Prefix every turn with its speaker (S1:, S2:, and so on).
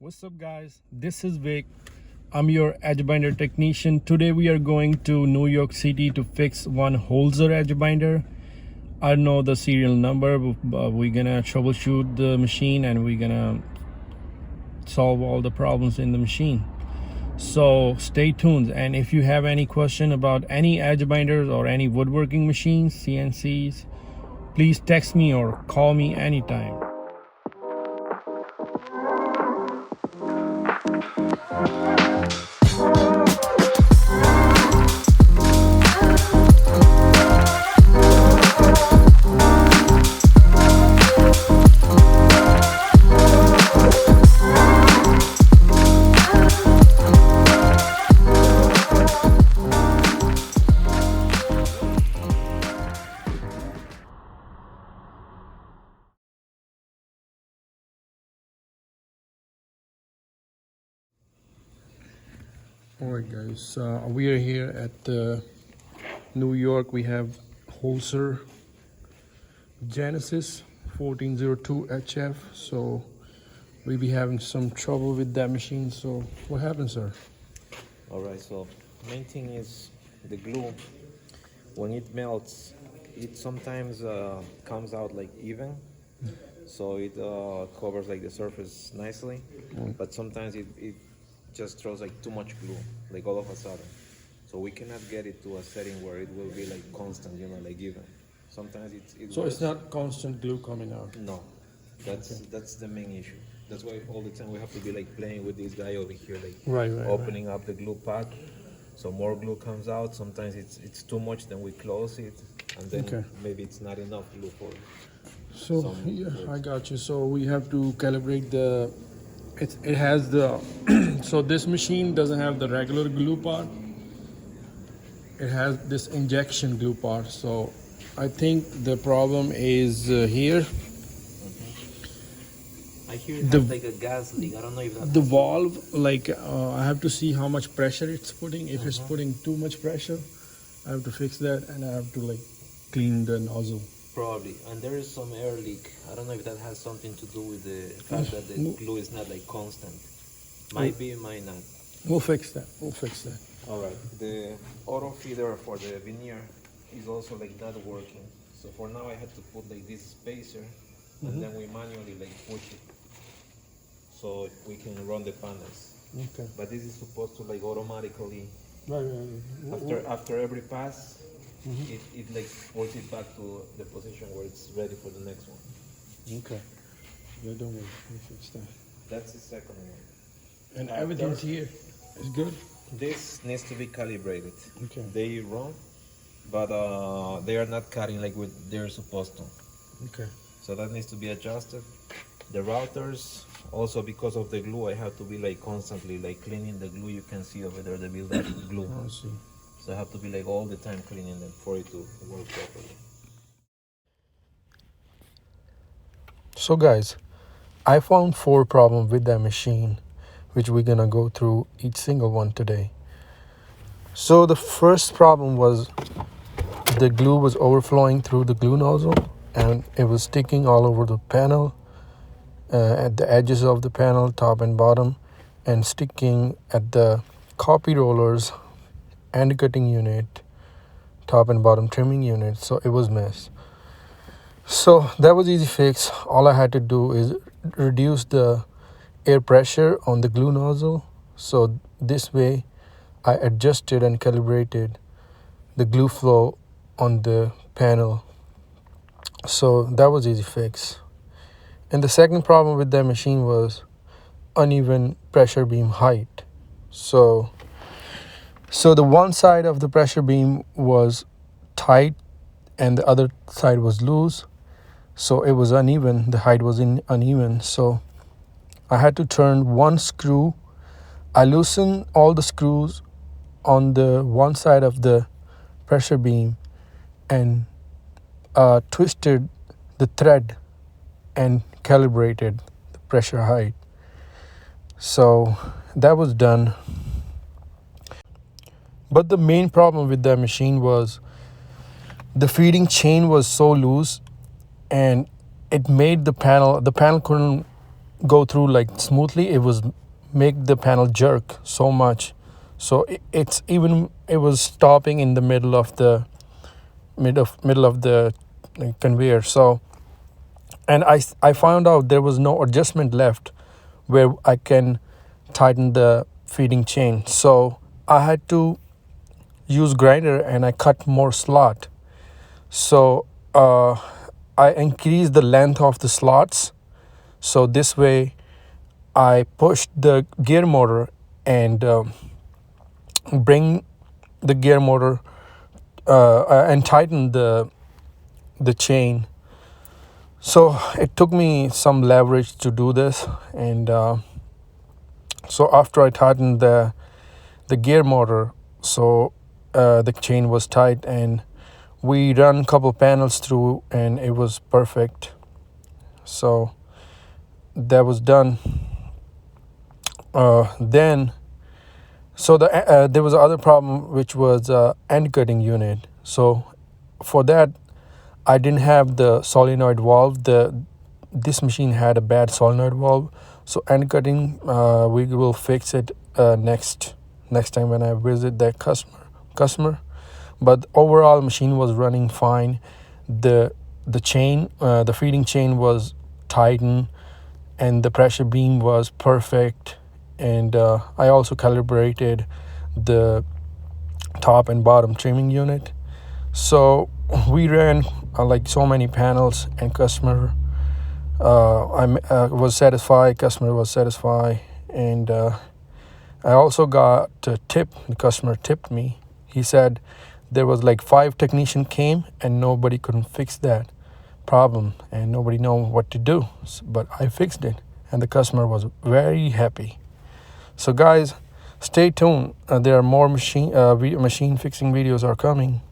S1: What's up, guys? This is Vic. I'm your Edgebander technician. Today we are going to New York City to fix one Holzher Edgebander. I don't know the serial number, but we're gonna troubleshoot the machine and we're gonna solve all the problems in the machine. So stay tuned. And if you have any question about any Edgebinders or any woodworking machines, CNCs, please text me or call me anytime. Alright guys, we are here at New York. We have Holzher Genesis 1402 HF. So we'll be having some trouble with that machine. So what happened, sir?
S2: Alright, so main thing is the glue. When it melts, it sometimes comes out like even, so it covers like the surface nicely, but sometimes it just throws like too much glue, like all of a sudden. So we cannot get it to a setting where it will be like constant, like even. Sometimes it
S1: So
S2: works.
S1: it's not constant glue coming out.
S2: No, that's the main issue. That's why all the time we have to be like playing with this guy over here, like opening up the glue pad, so more glue comes out. Sometimes it's too much, then we close it, and then maybe it's not enough glue for it.
S1: So yeah, I got you. So we have to calibrate the. It has the. So this machine doesn't have the regular glue part. It has this injection glue part. So I think the problem is here.
S2: I hear it has like a gas leak. I don't know if that's
S1: the valve. Like I have to see how much pressure it's putting. If it's putting too much pressure, I have to fix that, and I have to like clean the nozzle.
S2: Probably, and there is some air leak. I don't know if that has something to do with the fact that the glue is not like constant. Might be, might not.
S1: We'll fix that.
S2: All right. The auto feeder for the veneer is also like not working. So for now, I had to put like this spacer, and then we manually like push it, so we can run the panels.
S1: Okay.
S2: But this is supposed to like automatically
S1: Right.
S2: after every pass. It like pulls it back to the position where it's ready for the next one.
S1: Okay. Yeah, don't worry. We fix that.
S2: That's the second one.
S1: And everything's here. It's good.
S2: This needs to be calibrated.
S1: Okay.
S2: They run, but they are not cutting like they're supposed to.
S1: Okay.
S2: So that needs to be adjusted. The routers, also because of the glue, I have to be like constantly like cleaning the glue. You can see over there the build-up glue.
S1: I see.
S2: So I have to be like all the time cleaning them for it to work properly.
S1: So guys, I found 4 problems with that machine, which we're gonna go through each single one today. So the first problem was the glue was overflowing through the glue nozzle, and it was sticking all over the panel, at the edges of the panel, top and bottom, and sticking at the copy rollers and cutting unit, top and bottom trimming unit. So it was mess. So that was easy fix. All I had to do is reduce the air pressure on the glue nozzle. So this way I adjusted and calibrated the glue flow on the panel. So that was easy fix. And the second problem with that machine was uneven pressure beam height. So the one side of the pressure beam was tight and the other side was loose. So it was uneven. The height was uneven. So I had to turn one screw. I loosened all the screws on the one side of the pressure beam and twisted the thread and calibrated the pressure height. So that was done. But the main problem with that machine was the feeding chain was so loose, and it made the panel couldn't go through like smoothly. It was make the panel jerk so much, so it was stopping in the middle of the conveyor. So, and I found out there was no adjustment left where I can tighten the feeding chain. So I had to use grinder and I cut more slot. So I increased the length of the slots. So this way I pushed the gear motor and bring the gear motor and tighten the chain. So it took me some leverage to do this, and so after I tightened the gear motor, so the chain was tight, and we run a couple panels through, and it was perfect. So that was done. Then, so there was another problem, which was end cutting unit. So for that, I didn't have the solenoid valve. This machine had a bad solenoid valve. So end cutting, we will fix it next time when I visit that customer. But overall, machine was running fine. The chain, the feeding chain was tightened, and the pressure beam was perfect. And I also calibrated the top and bottom trimming unit. So we ran like so many panels, and customer was satisfied. Customer was satisfied, and I also got a tip. The customer tipped me. He said there was like 5 technicians came and nobody couldn't fix that problem, and nobody know what to do. But I fixed it, and the customer was very happy. So guys, stay tuned. There are more machine fixing videos are coming.